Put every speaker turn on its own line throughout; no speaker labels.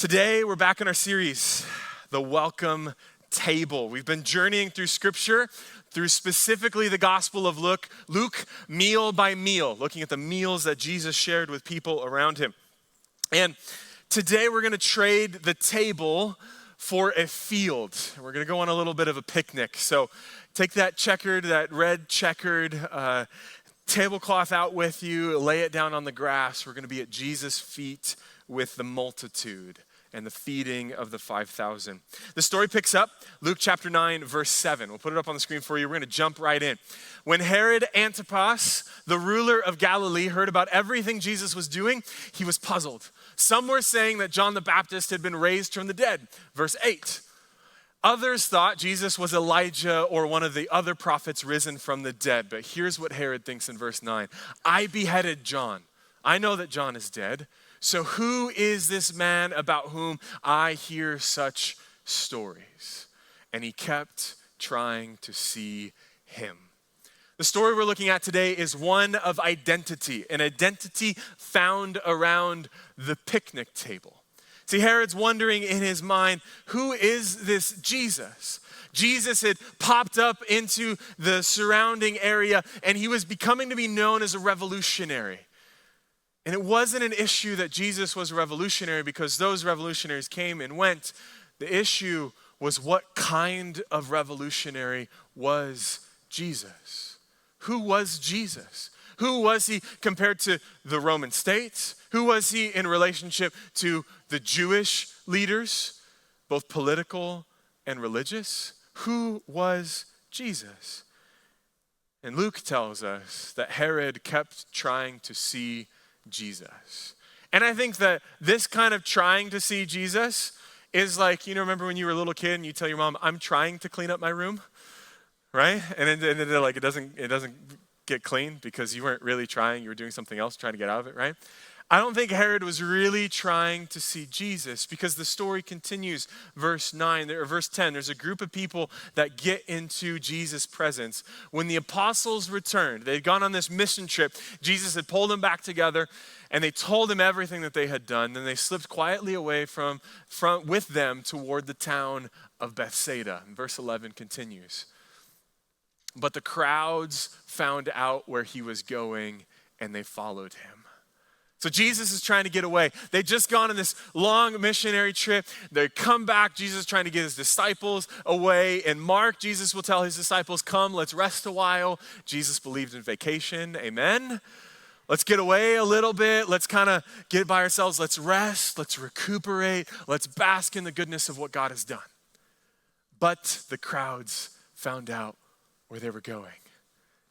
Today, we're back in our series, The Welcome Table. We've been journeying through Scripture, through specifically the Gospel of Luke, meal by meal, looking at the meals that Jesus shared with people around him. And today, we're going to trade the table for a field. We're going to go on a little bit of a picnic. So take that red checkered tablecloth out with you, lay it down on the grass. We're going to be at Jesus' feet with the multitude and the feeding of the 5,000. The story picks up, Luke chapter 9, verse 7. We'll put it up on the screen for you. We're going to jump right in. When Herod Antipas, the ruler of Galilee, heard about everything Jesus was doing, he was puzzled. Some were saying that John the Baptist had been raised from the dead. Verse 8. Others thought Jesus was Elijah or one of the other prophets risen from the dead. But here's what Herod thinks in verse 9. I beheaded John. I know that John is dead. So who is this man about whom I hear such stories? And he kept trying to see him. The story we're looking at today is one of identity, an identity found around the picnic table. See, Herod's wondering in his mind, who is this Jesus? Jesus had popped up into the surrounding area and he was becoming to be known as a revolutionary. And it wasn't an issue that Jesus was a revolutionary because those revolutionaries came and went. The issue was what kind of revolutionary was Jesus? Who was Jesus? Who was he compared to the Roman states? Who was he in relationship to the Jewish leaders, both political and religious? Who was Jesus? And Luke tells us that Herod kept trying to see Jesus. And I think that this kind of trying to see Jesus is like, remember when you were a little kid and you tell your mom, I'm trying to clean up my room, right? And then like it doesn't get clean because you weren't really trying, you were doing something else, trying to get out of it, right? I don't think Herod was really trying to see Jesus because the story continues, verse 10. There's a group of people that get into Jesus' presence. When the apostles returned, they'd gone on this mission trip. Jesus had pulled them back together and they told him everything that they had done. Then they slipped quietly away from with them toward the town of Bethsaida. And verse 11 continues. But the crowds found out where he was going and they followed him. So Jesus is trying to get away. They'd just gone on this long missionary trip. They come back. Jesus is trying to get his disciples away. In Mark, Jesus will tell his disciples, come, let's rest a while. Jesus believed in vacation. Amen. Let's get away a little bit. Let's kind of get by ourselves. Let's rest. Let's recuperate. Let's bask in the goodness of what God has done. But the crowds found out where they were going.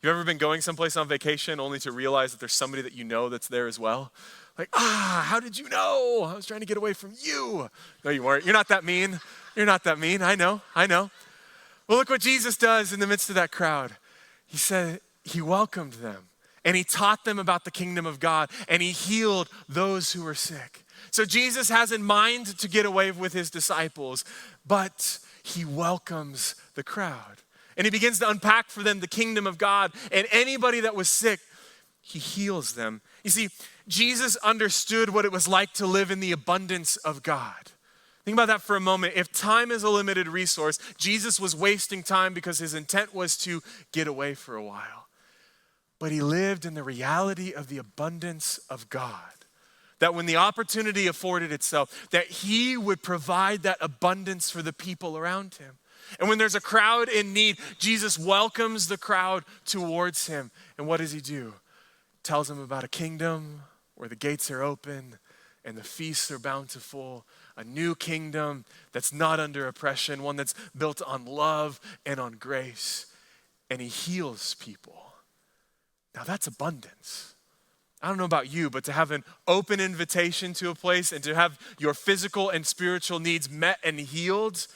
You ever been going someplace on vacation only to realize that there's somebody that you know that's there as well? Like, how did you know? I was trying to get away from you. No, you weren't. You're not that mean. You're not that mean. I know. Well, look what Jesus does in the midst of that crowd. He said he welcomed them and he taught them about the kingdom of God and he healed those who were sick. So Jesus has in mind to get away with his disciples, but he welcomes the crowd. And he begins to unpack for them the kingdom of God. And anybody that was sick, he heals them. You see, Jesus understood what it was like to live in the abundance of God. Think about that for a moment. If time is a limited resource, Jesus was wasting time because his intent was to get away for a while. But he lived in the reality of the abundance of God. That when the opportunity afforded itself, that he would provide that abundance for the people around him. And when there's a crowd in need, Jesus welcomes the crowd towards him. And what does he do? Tells them about a kingdom where the gates are open and the feasts are bountiful, a new kingdom that's not under oppression, one that's built on love and on grace. And he heals people. Now that's abundance. I don't know about you, but to have an open invitation to a place and to have your physical and spiritual needs met and healed,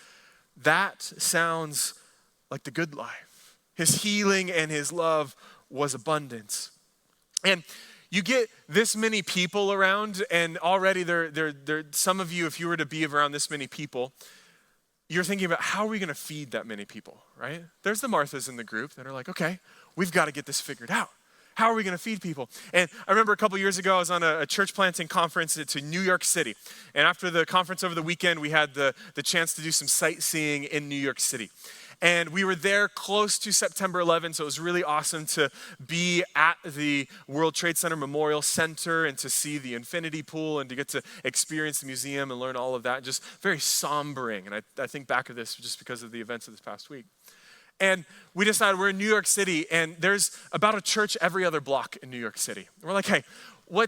that sounds like the good life. His healing and his love was abundance. And you get this many people around, and already some of you, if you were to be around this many people, you're thinking about how are we going to feed that many people, right? There's the Marthas in the group that are like, okay, we've got to get this figured out. How are we going to feed people? And I remember a couple years ago, I was on a church planting conference to New York City. And after the conference over the weekend, we had the chance to do some sightseeing in New York City. And we were there close to September 11th, so it was really awesome to be at the World Trade Center Memorial Center and to see the infinity pool and to get to experience the museum and learn all of that. Just very sombering. And I think back of this just because of the events of this past week. And we decided we're in New York City, and there's about a church every other block in New York City. We're like, hey, we're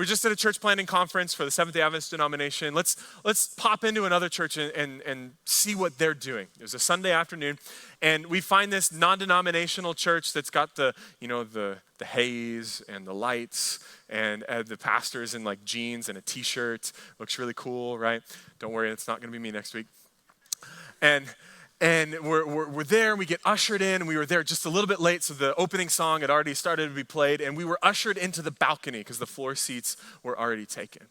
just at a church planting conference for the Seventh-day Adventist denomination. Let's pop into another church and see what they're doing. It was a Sunday afternoon, and we find this non-denominational church that's got the haze and the lights, and the pastor's in like jeans and a t-shirt. Looks really cool, right? Don't worry, it's not gonna be me next week. And we're there, and we get ushered in, and we were there just a little bit late, so the opening song had already started to be played, and we were ushered into the balcony because the floor seats were already taken.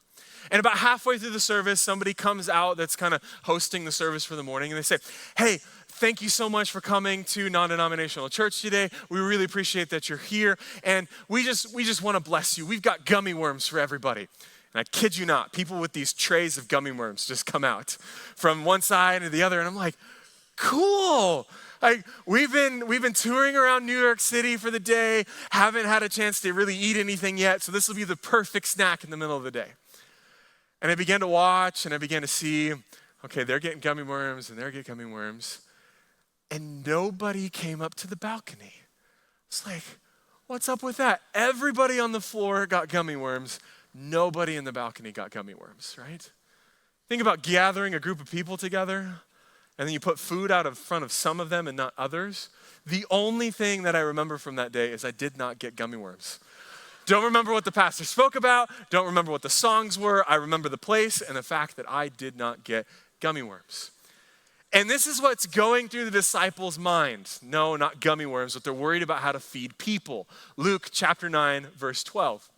And about halfway through the service, somebody comes out that's kind of hosting the service for the morning, and they say, hey, thank you so much for coming to non-denominational church today. We really appreciate that you're here, and we just want to bless you. We've got gummy worms for everybody. And I kid you not, people with these trays of gummy worms just come out from one side to the other, and I'm like, cool. Like we've been touring around New York City for the day, haven't had a chance to really eat anything yet, so this will be the perfect snack in the middle of the day. And I began to watch and I began to see, okay, they're getting gummy worms and they're getting gummy worms. And nobody came up to the balcony. It's like, what's up with that? Everybody on the floor got gummy worms. Nobody in the balcony got gummy worms, right? Think about gathering a group of people together, and then you put food out in front of some of them and not others. The only thing that I remember from that day is I did not get gummy worms. Don't remember what the pastor spoke about. Don't remember what the songs were. I remember the place and the fact that I did not get gummy worms. And this is what's going through the disciples' minds. No, not gummy worms, but they're worried about how to feed people. Luke chapter 9, verse 12.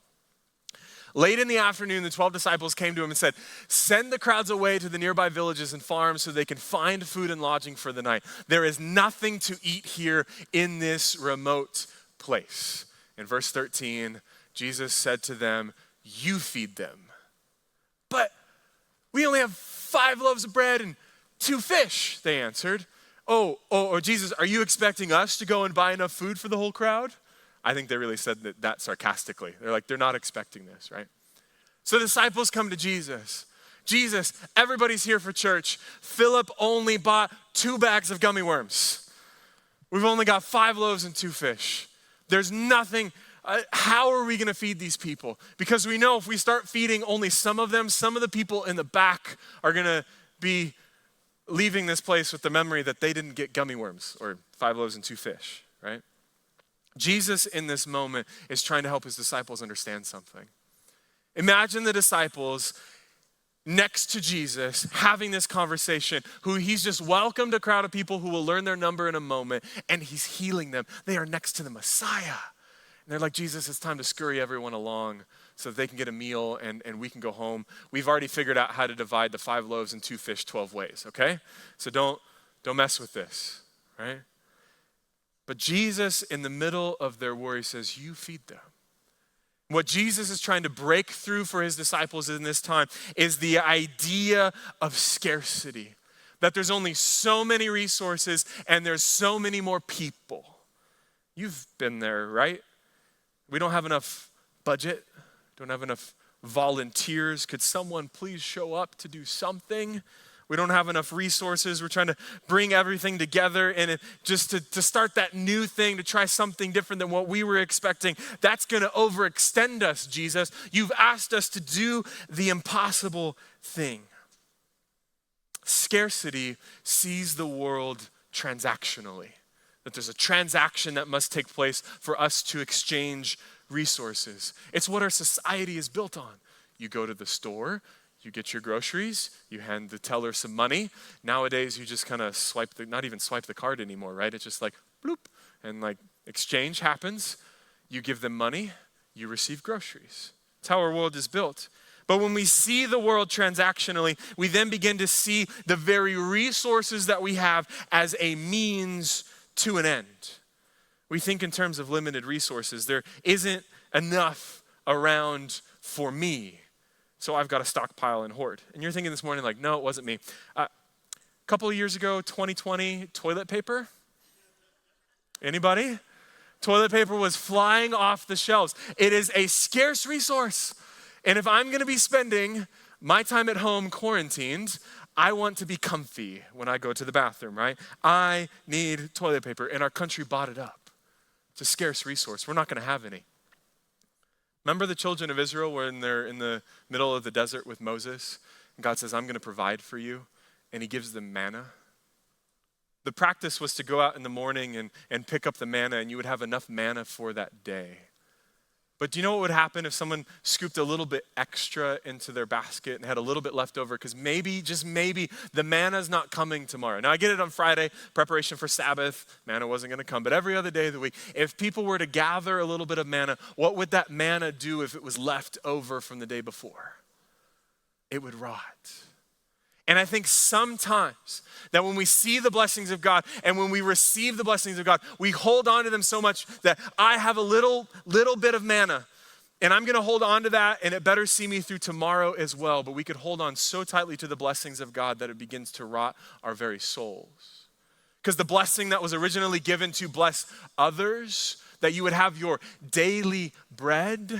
Late in the afternoon, the 12 disciples came to him and said, send the crowds away to the nearby villages and farms so they can find food and lodging for the night. There is nothing to eat here in this remote place. In verse 13, Jesus said to them, you feed them. But we only have 5 loaves of bread and 2 fish, they answered. Oh, Jesus, are you expecting us to go and buy enough food for the whole crowd? I think they really said that sarcastically. They're like, they're not expecting this, right? So the disciples come to Jesus. Jesus, everybody's here for church. Philip only bought 2 bags of gummy worms. We've only got 5 loaves and 2 fish. There's nothing. How are we going to feed these people? Because we know if we start feeding only some of them, some of the people in the back are going to be leaving this place with the memory that they didn't get gummy worms or 5 loaves and 2 fish, right? Jesus in this moment is trying to help his disciples understand something. Imagine the disciples next to Jesus having this conversation, who he's just welcomed a crowd of people who will learn their number in a moment, and he's healing them. They are next to the Messiah. And they're like, Jesus, it's time to scurry everyone along so that they can get a meal and we can go home. We've already figured out how to divide the 5 loaves and 2 fish 12 ways, okay? So don't mess with this, right? But Jesus, in the middle of their worry, says, you feed them. What Jesus is trying to break through for his disciples in this time is the idea of scarcity, that there's only so many resources and there's so many more people. You've been there, right? We don't have enough budget, don't have enough volunteers. Could someone please show up to do something? We don't have enough resources. We're trying to bring everything together and just to start that new thing, to try something different than what we were expecting. That's going to overextend us, Jesus. You've asked us to do the impossible thing. Scarcity sees the world transactionally, that there's a transaction that must take place for us to exchange resources. It's what our society is built on. You go to the store, you get your groceries, you hand the teller some money. Nowadays, you just kind of not even swipe the card anymore, right? It's just like bloop, and like exchange happens. You give them money, you receive groceries. It's how our world is built. But when we see the world transactionally, we then begin to see the very resources that we have as a means to an end. We think in terms of limited resources. There isn't enough around for me, so I've got to stockpile and hoard. And you're thinking this morning like, no, it wasn't me. A couple of years ago, 2020, toilet paper. Anybody? Toilet paper was flying off the shelves. It is a scarce resource. And if I'm going to be spending my time at home quarantined, I want to be comfy when I go to the bathroom, right? I need toilet paper, and our country bought it up. It's a scarce resource. We're not going to have any. Remember the children of Israel when they're in the middle of the desert with Moses? And God says, I'm going to provide for you. And he gives them manna. The practice was to go out in the morning and pick up the manna, and you would have enough manna for that day. But do you know what would happen if someone scooped a little bit extra into their basket and had a little bit left over? Because maybe, just maybe, the manna's not coming tomorrow. Now, I get it on Friday, preparation for Sabbath. Manna wasn't going to come. But every other day of the week, if people were to gather a little bit of manna, what would that manna do if it was left over from the day before? It would rot. And I think sometimes that when we see the blessings of God and when we receive the blessings of God, we hold on to them so much that I have a little bit of manna and I'm going to hold on to that and it better see me through tomorrow as well. But we could hold on so tightly to the blessings of God that it begins to rot our very souls. Because the blessing that was originally given to bless others, that you would have your daily bread,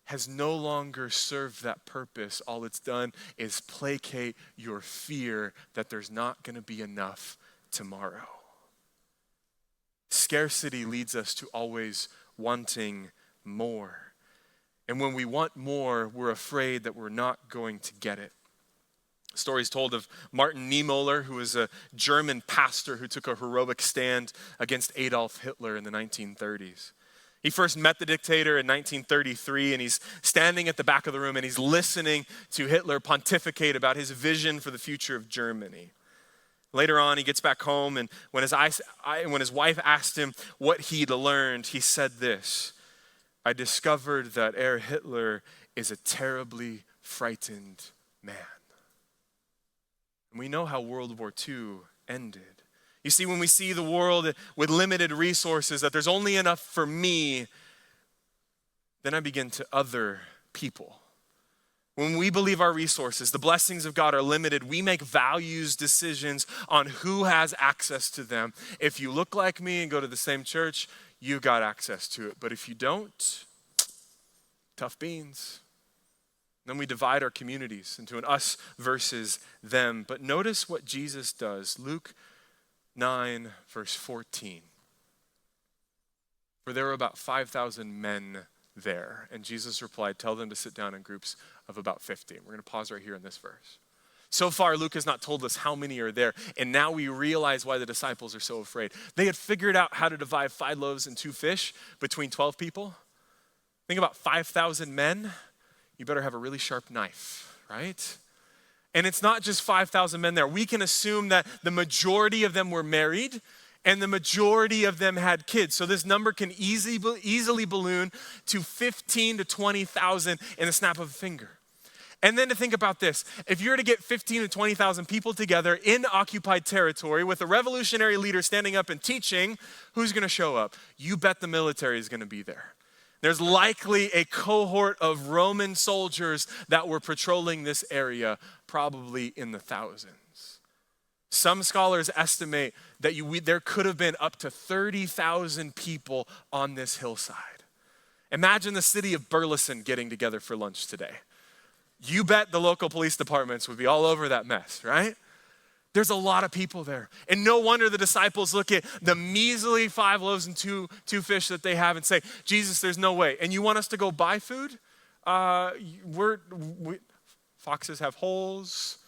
has no longer served that purpose. All it's done is placate your fear that there's not going to be enough tomorrow. Scarcity leads us to always wanting more. And when we want more, we're afraid that we're not going to get it. Stories told of Martin Niemöller, who was a German pastor who took a heroic stand against Adolf Hitler in the 1930s. He first met the dictator in 1933, and he's standing at the back of the room, and he's listening to Hitler pontificate about his vision for the future of Germany. Later on, he gets back home, and when his wife asked him what he'd learned, he said this: I discovered that Herr Hitler is a terribly frightened man. And we know how World War II ended. You see, when we see the world with limited resources, that there's only enough for me, then I begin to other people. When we believe our resources, the blessings of God are limited, we make values decisions on who has access to them. If you look like me and go to the same church, you got access to it. But if you don't, tough beans. Then we divide our communities into an us versus them. But notice what Jesus does. Luke 9, verse 14. For there were about 5,000 men there. And Jesus replied, tell them to sit down in groups of about 50. And we're going to pause right here in this verse. So far, Luke has not told us how many are there. And now we realize why the disciples are so afraid. They had figured out how to divide 5 loaves and 2 fish between 12 people. Think about 5,000 men. You better have a really sharp knife, right? And it's not just 5,000 men there. We can assume that the majority of them were married and the majority of them had kids. So this number can easily balloon to 15 to 20,000 in the snap of a finger. And then to think about this, if you were to get 15 to 20,000 people together in occupied territory with a revolutionary leader standing up and teaching, who's going to show up? You bet the military is going to be there. There's likely a cohort of Roman soldiers that were patrolling this area, probably in the thousands. Some scholars estimate that there could have been up to 30,000 people on this hillside. Imagine the city of Burleson getting together for lunch today. You bet the local police departments would be all over that mess, right? There's a lot of people there. And no wonder the disciples look at the measly 5 loaves and two fish that they have and say, Jesus, there's no way. And you want us to go buy food? Foxes have holes.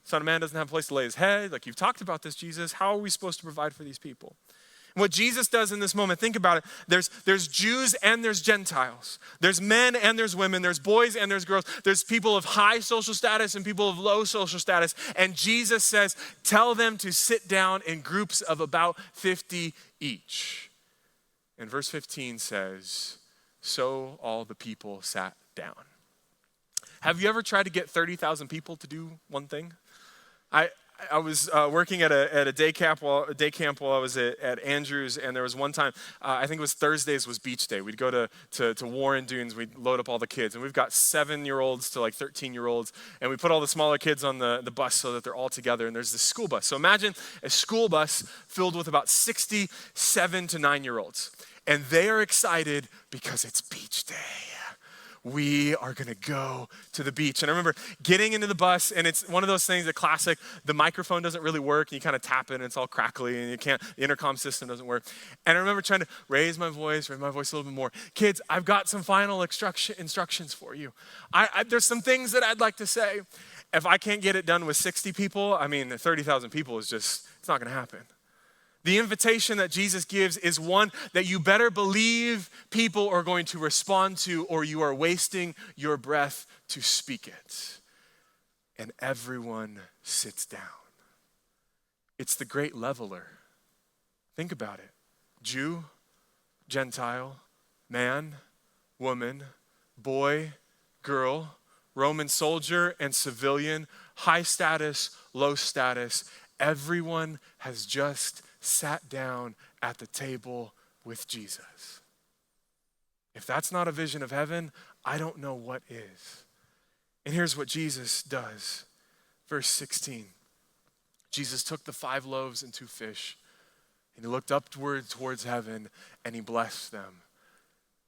Son of Man doesn't have a place to lay his head. Like, you've talked about this, Jesus. How are we supposed to provide for these people? And what Jesus does in this moment, think about it. There's Jews and there's Gentiles. There's men and there's women. There's boys and there's girls. There's people of high social status and people of low social status. And Jesus says, tell them to sit down in groups of about 50 each. And verse 15 says, so all the people sat down. Have you ever tried to get 30,000 people to do one thing? I was working at a day camp while I was at Andrews, and there was one time, I think it was Thursdays was beach day. We'd go to Warren Dunes, we'd load up all the kids, and we've got 7-year-olds to like 13-year-olds, and we put all the smaller kids on the bus so that they're all together, and there's this school bus. So imagine a school bus filled with about 60 7 to 9-year-olds, and they are excited because it's beach day. We are gonna go to the beach. And I remember getting into the bus, and it's one of those things, the classic, the microphone doesn't really work, and you kind of tap it, and it's all crackly, and the intercom system doesn't work. And I remember trying to raise my voice a little bit more. Kids, I've got some final instructions for you. There's some things that I'd like to say. If I can't get it done with 60 people, 30,000 people is just, it's not gonna happen. The invitation that Jesus gives is one that you better believe people are going to respond to, or you are wasting your breath to speak it. And everyone sits down. It's the great leveler. Think about it. Jew, Gentile, man, woman, boy, girl, Roman soldier and civilian, high status, low status. Everyone has just sat down at the table with Jesus. If that's not a vision of heaven, I don't know what is. And here's what Jesus does. Verse 16. Jesus took the 5 loaves and 2 fish, and he looked upward towards heaven, and he blessed them.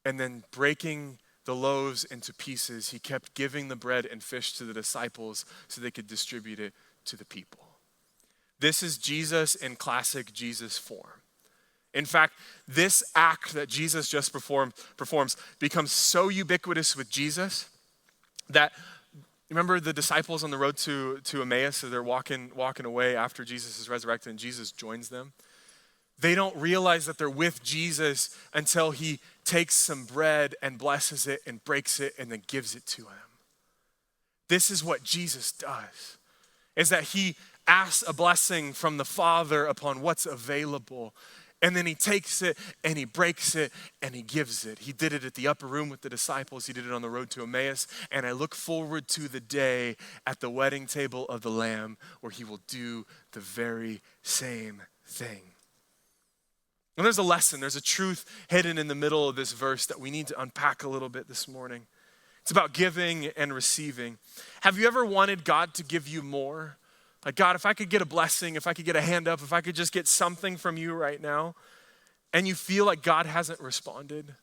And then breaking the loaves into pieces, he kept giving the bread and fish to the disciples so they could distribute it to the people. This is Jesus in classic Jesus form. In fact, this act that Jesus just performs becomes so ubiquitous with Jesus that, remember the disciples on the road to Emmaus, so they're walking away after Jesus is resurrected and Jesus joins them. They don't realize that they're with Jesus until he takes some bread and blesses it and breaks it and then gives it to them. This is what Jesus does, is that he asks a blessing from the Father upon what's available. And then he takes it and he breaks it and he gives it. He did it at the upper room with the disciples. He did it on the road to Emmaus. And I look forward to the day at the wedding table of the Lamb where he will do the very same thing. And there's a lesson, there's a truth hidden in the middle of this verse that we need to unpack a little bit this morning. It's about giving and receiving. Have you ever wanted God to give you more? Like, God, if I could get a blessing, if I could get a hand up, if I could just get something from you right now, and you feel like God hasn't responded,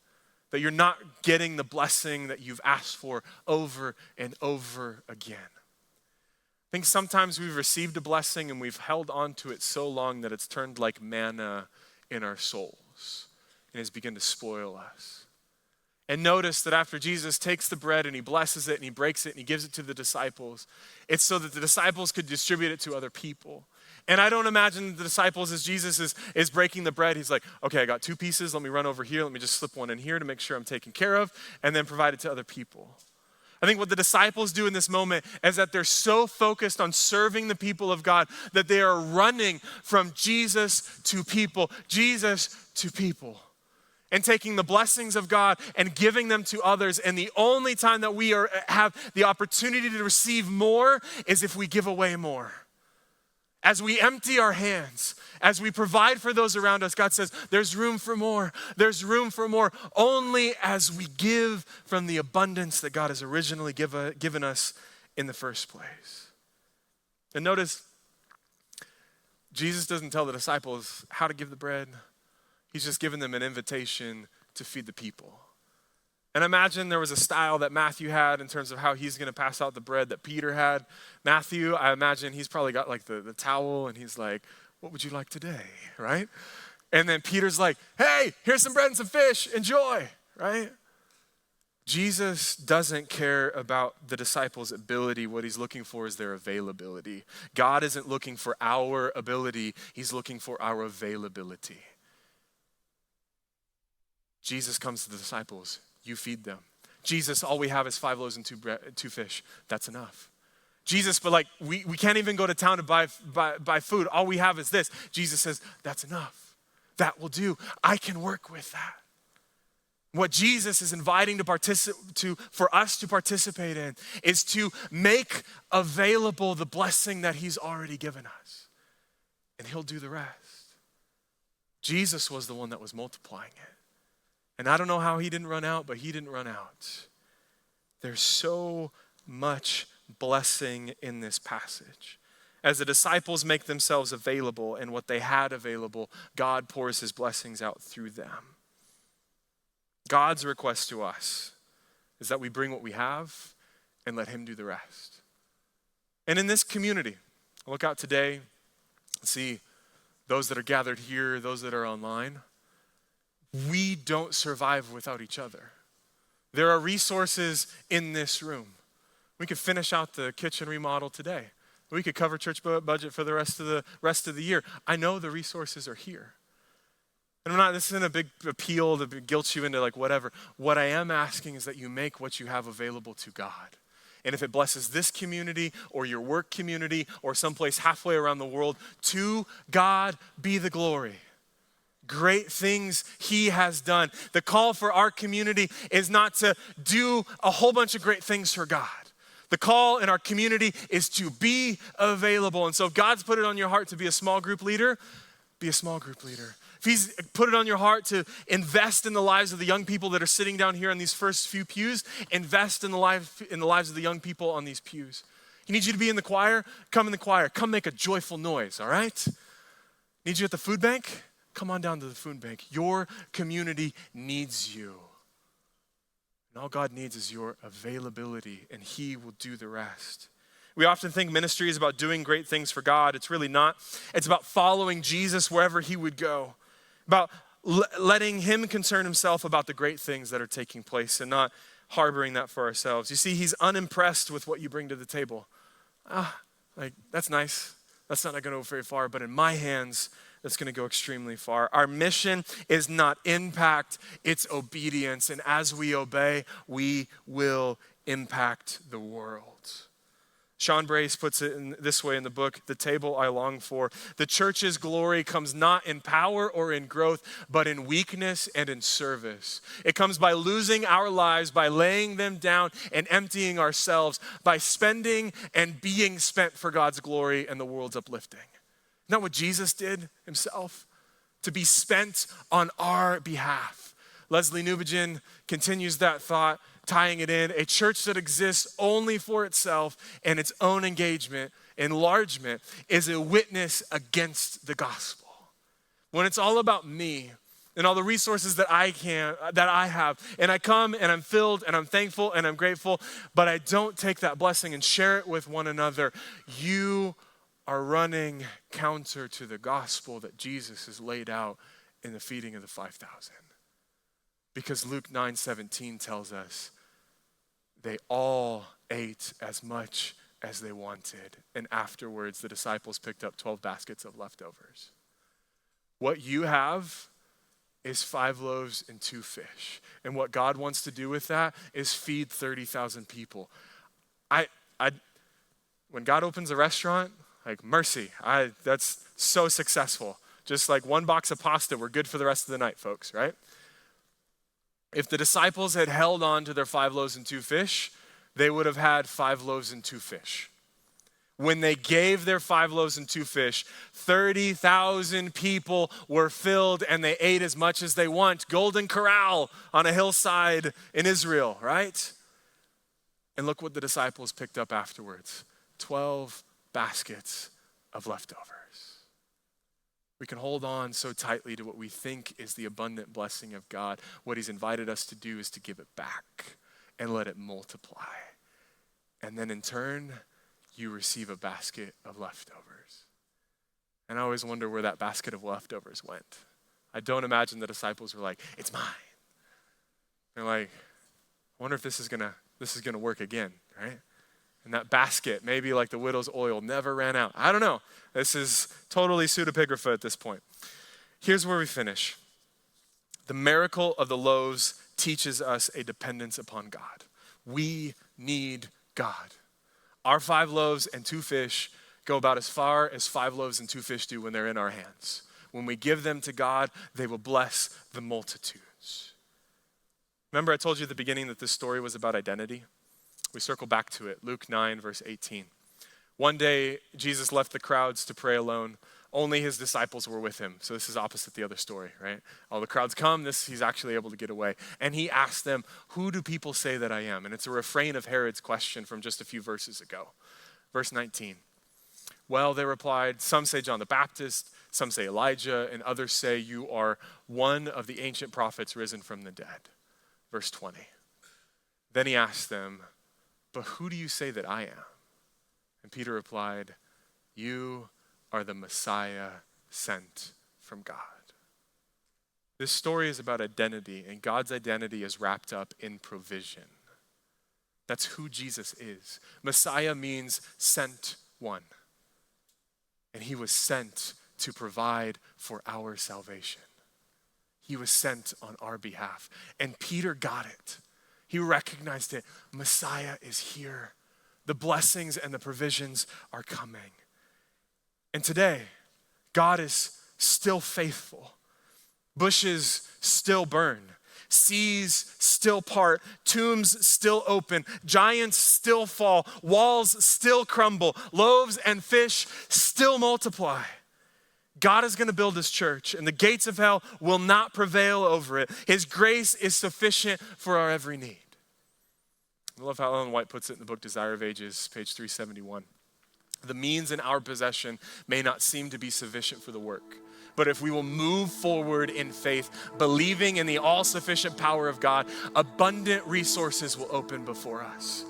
that you're not getting the blessing that you've asked for over and over again. I think sometimes we've received a blessing and we've held on to it so long that it's turned like manna in our souls and has begun to spoil us. And notice that after Jesus takes the bread and he blesses it and he breaks it and he gives it to the disciples, it's so that the disciples could distribute it to other people. And I don't imagine the disciples, as Jesus is breaking the bread, he's like, okay, I got 2 pieces, let me run over here, let me just slip one in here to make sure I'm taken care of, and then provide it to other people. I think what the disciples do in this moment is that they're so focused on serving the people of God that they are running from Jesus to people, and taking the blessings of God and giving them to others. And the only time that we have the opportunity to receive more is if we give away more. As we empty our hands, as we provide for those around us, God says, there's room for more. There's room for more only as we give from the abundance that God has originally given us in the first place. And notice, Jesus doesn't tell the disciples how to give the bread. He's just given them an invitation to feed the people. And imagine there was a style that Matthew had in terms of how he's going to pass out the bread that Peter had. Matthew, I imagine he's probably got like the towel and he's like, what would you like today, right? And then Peter's like, hey, here's some bread and some fish, enjoy, right? Jesus doesn't care about the disciples' ability. What he's looking for is their availability. God isn't looking for our ability, he's looking for our availability. Jesus comes to the disciples, you feed them. Jesus, all we have is 5 loaves and 2 fish. That's enough. Jesus, but like we can't even go to town to buy food. All we have is this. Jesus says, that's enough. That will do. I can work with that. What Jesus is inviting for us to participate in is to make available the blessing that he's already given us. And he'll do the rest. Jesus was the one that was multiplying it. And I don't know how he didn't run out, but he didn't run out. There's so much blessing in this passage. As the disciples make themselves available and what they had available, God pours his blessings out through them. God's request to us is that we bring what we have and let him do the rest. And in this community, I look out today and see those that are gathered here, those that are online. We don't survive without each other. There are resources in this room. We could finish out the kitchen remodel today. We could cover church budget for the rest of the year. I know the resources are here. And this isn't a big appeal to guilt you into like whatever. What I am asking is that you make what you have available to God. And if it blesses this community or your work community or someplace halfway around the world, to God be the glory. Great things he has done. The call for our community is not to do a whole bunch of great things for God. The call in our community is to be available. And so if God's put it on your heart to be a small group leader, be a small group leader. If he's put it on your heart to invest in the lives of the young people that are sitting down here on these first few pews, invest in the lives of the young people on these pews. He needs you to be in the choir, come in the choir. Come make a joyful noise, all right? Need you at the food bank? Come on down to the food bank. Your community needs you. And all God needs is your availability, and he will do the rest. We often think ministry is about doing great things for God. It's really not. It's about following Jesus wherever he would go, about letting him concern himself about the great things that are taking place and not harboring that for ourselves. You see, he's unimpressed with what you bring to the table. That's nice. That's not going to go very far, but in my hands, that's going to go extremely far. Our mission is not impact, it's obedience. And as we obey, we will impact the world. Sean Brace puts it in this way in the book, The Table I Long For. The church's glory comes not in power or in growth, but in weakness and in service. It comes by losing our lives, by laying them down and emptying ourselves, by spending and being spent for God's glory and the world's uplifting. Isn't that what Jesus did himself? To be spent on our behalf. Leslie Newbigin continues that thought, tying it in. A church that exists only for itself and its own enlargement is a witness against the gospel. When it's all about me and all the resources that I have, and I come and I'm filled and I'm thankful and I'm grateful, but I don't take that blessing and share it with one another, you are running counter to the gospel that Jesus has laid out in the feeding of the 5,000. Because Luke 9:17 tells us they all ate as much as they wanted. And afterwards, the disciples picked up 12 baskets of leftovers. What you have is 5 loaves and 2 fish. And what God wants to do with that is feed 30,000 people. When God opens a restaurant, like mercy, that's so successful. Just like 1 box of pasta, we're good for the rest of the night, folks, right? If the disciples had held on to their 5 loaves and 2 fish, they would have had 5 loaves and 2 fish. When they gave their 5 loaves and 2 fish, 30,000 people were filled and they ate as much as they want. Golden Corral on a hillside in Israel, right? And look what the disciples picked up afterwards. 12 baskets of leftovers. We can hold on so tightly to what we think is the abundant blessing of God. What he's invited us to do is to give it back and let it multiply. And then in turn, you receive a basket of leftovers. And I always wonder where that basket of leftovers went. I don't imagine the disciples were like, it's mine. They're like, I wonder if this is gonna work again, right? And that basket, maybe like the widow's oil, never ran out. I don't know. This is totally pseudepigrapha at this point. Here's where we finish. The miracle of the loaves teaches us a dependence upon God. We need God. Our 5 loaves and 2 fish go about as far as 5 loaves and 2 fish do when they're in our hands. When we give them to God, they will bless the multitudes. Remember I told you at the beginning that this story was about identity? We circle back to it, Luke 9, verse 18. One day, Jesus left the crowds to pray alone. Only his disciples were with him. So this is opposite the other story, right? All the crowds come, he's actually able to get away. And he asked them, who do people say that I am? And it's a refrain of Herod's question from just a few verses ago. Verse 19. Well, they replied, some say John the Baptist, some say Elijah, and others say you are one of the ancient prophets risen from the dead. Verse 20. Then he asked them, but who do you say that I am? And Peter replied, you are the Messiah sent from God. This story is about identity, and God's identity is wrapped up in provision. That's who Jesus is. Messiah means sent one. And he was sent to provide for our salvation. He was sent on our behalf. And Peter got it. He recognized it. Messiah is here. The blessings and the provisions are coming. And today, God is still faithful. Bushes still burn. Seas still part. Tombs still open. Giants still fall. Walls still crumble. Loaves and fish still multiply. God is going to build his church, and the gates of hell will not prevail over it. His grace is sufficient for our every need. I love how Ellen White puts it in the book Desire of Ages, page 371. The means in our possession may not seem to be sufficient for the work, but if we will move forward in faith, believing in the all-sufficient power of God, abundant resources will open before us.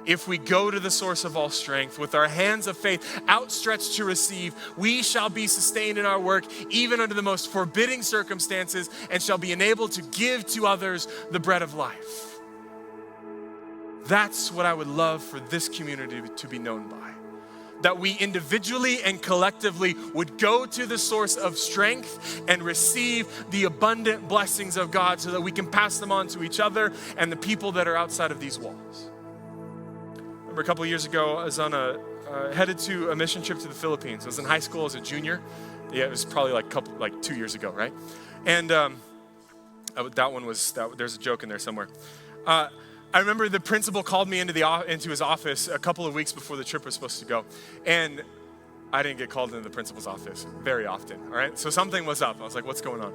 If we go to the source of all strength with our hands of faith outstretched to receive, we shall be sustained in our work, even under the most forbidding circumstances, and shall be enabled to give to others the bread of life. That's what I would love for this community to be known by. That we individually and collectively would go to the source of strength and receive the abundant blessings of God so that we can pass them on to each other and the people that are outside of these walls. Remember a couple years ago, I was on headed to a mission trip to the Philippines. I was in high school as a junior. Yeah, it was probably like 2 years ago, right? And there's a joke in there somewhere. I remember the principal called me into his office a couple of weeks before the trip was supposed to go. And I didn't get called into the principal's office very often, all right? So something was up. I was like, what's going on?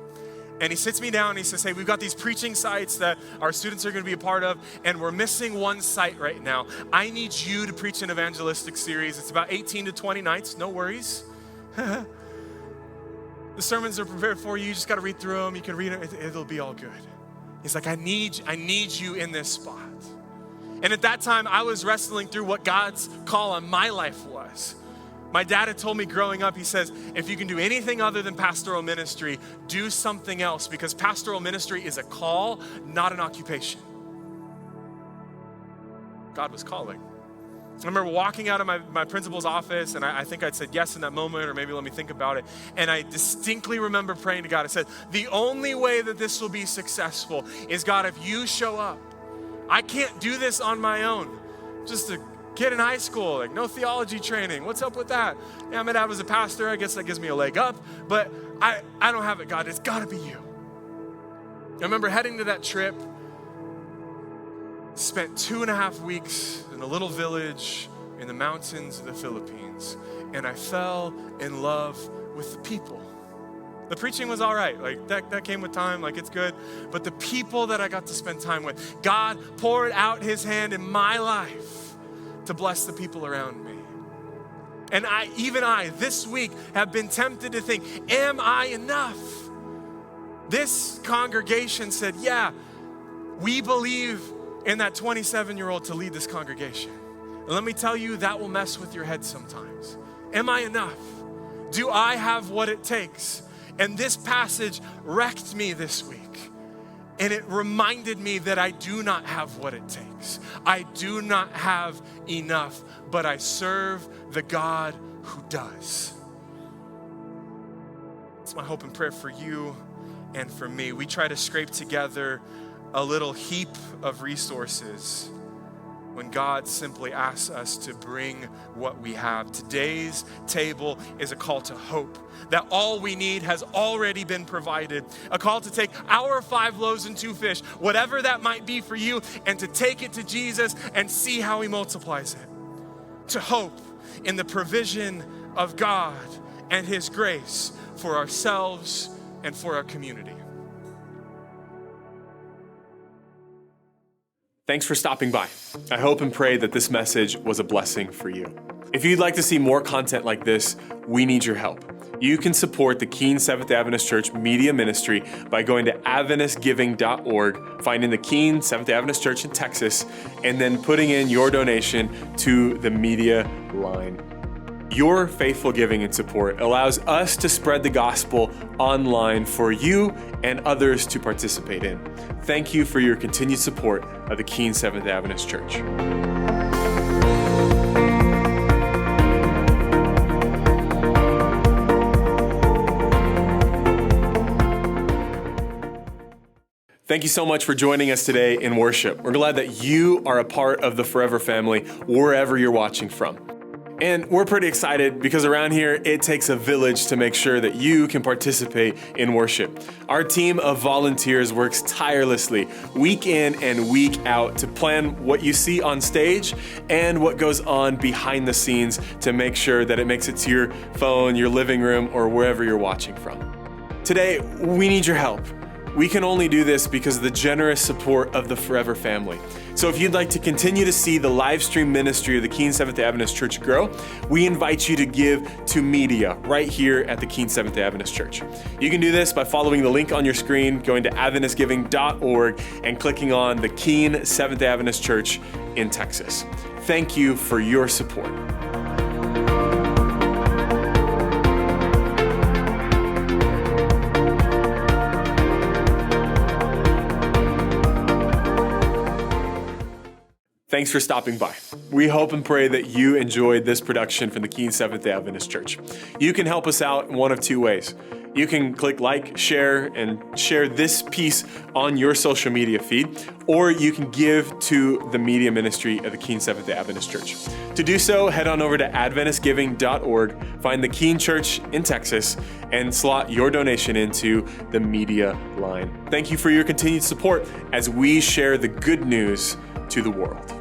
And he sits me down and he says, hey, we've got these preaching sites that our students are going to be a part of, and we're missing one site right now. I need you to preach an evangelistic series. It's about 18 to 20 nights, no worries. The sermons are prepared for you. You just got to read through them. You can read it. It'll be all good. He's like, I need you in this spot. And at that time, I was wrestling through what God's call on my life was. My dad had told me growing up, he says, if you can do anything other than pastoral ministry, do something else, because pastoral ministry is a call, not an occupation. God was calling. I remember walking out of my principal's office, and I think I'd said yes in that moment, or maybe let me think about it. And I distinctly remember praying to God. I said, the only way that this will be successful is, God, if you show up. I can't do this on my own. Just a kid in high school, like no theology training. What's up with that? Yeah, my dad was a pastor. I guess that gives me a leg up. But I don't have it, God. It's got to be you. I remember heading to that trip. Spent 2.5 weeks in a little village in the mountains of the Philippines, and I fell in love with the people. The preaching was all right, like that came with time, like it's good, but the people that I got to spend time with, God poured out his hand in my life to bless the people around me. And I this week have been tempted to think, am I enough? This congregation said, yeah, we believe in that 27-year-old to lead this congregation. And let me tell you, that will mess with your head sometimes. Am I enough? Do I have what it takes? And this passage wrecked me this week. And it reminded me that I do not have what it takes. I do not have enough, but I serve the God who does. It's my hope and prayer for you and for me. We try to scrape together a little heap of resources when God simply asks us to bring what we have. Today's table is a call to hope, that all we need has already been provided. A call to take our 5 loaves and 2 fish, whatever that might be for you, and to take it to Jesus and see how he multiplies it. To hope in the provision of God and his grace for ourselves and for our community.
Thanks for stopping by. I hope and pray that this message was a blessing for you. If you'd like to see more content like this, we need your help. You can support the Keene Seventh Adventist Church Media Ministry by going to AdventistGiving.org, finding the Keene Seventh Adventist Church in Texas, and then putting in your donation to the media line. Your faithful giving and support allows us to spread the gospel online for you and others to participate in. Thank you for your continued support of the Keene Seventh Adventist Church. Thank you so much for joining us today in worship. We're glad that you are a part of the Forever family wherever you're watching from. And we're pretty excited because around here, it takes a village to make sure that you can participate in worship. Our team of volunteers works tirelessly week in and week out to plan what you see on stage and what goes on behind the scenes to make sure that it makes it to your phone, your living room, or wherever you're watching from. Today, we need your help. We can only do this because of the generous support of the Forever family. So if you'd like to continue to see the live stream ministry of the Keene Seventh Adventist Church grow, we invite you to give to media right here at the Keene Seventh Adventist Church. You can do this by following the link on your screen, going to AdventistGiving.org, and clicking on the Keene Seventh Adventist Church in Texas. Thank you for your support. Thanks for stopping by. We hope and pray that you enjoyed this production from the Keene Seventh Adventist Church. You can help us out in one of 2 ways. You can click like, share, and share this piece on your social media feed, or you can give to the media ministry of the Keene Seventh Adventist Church. To do so, head on over to AdventistGiving.org, find the Keene Church in Texas, and slot your donation into the media line. Thank you for your continued support as we share the good news to the world.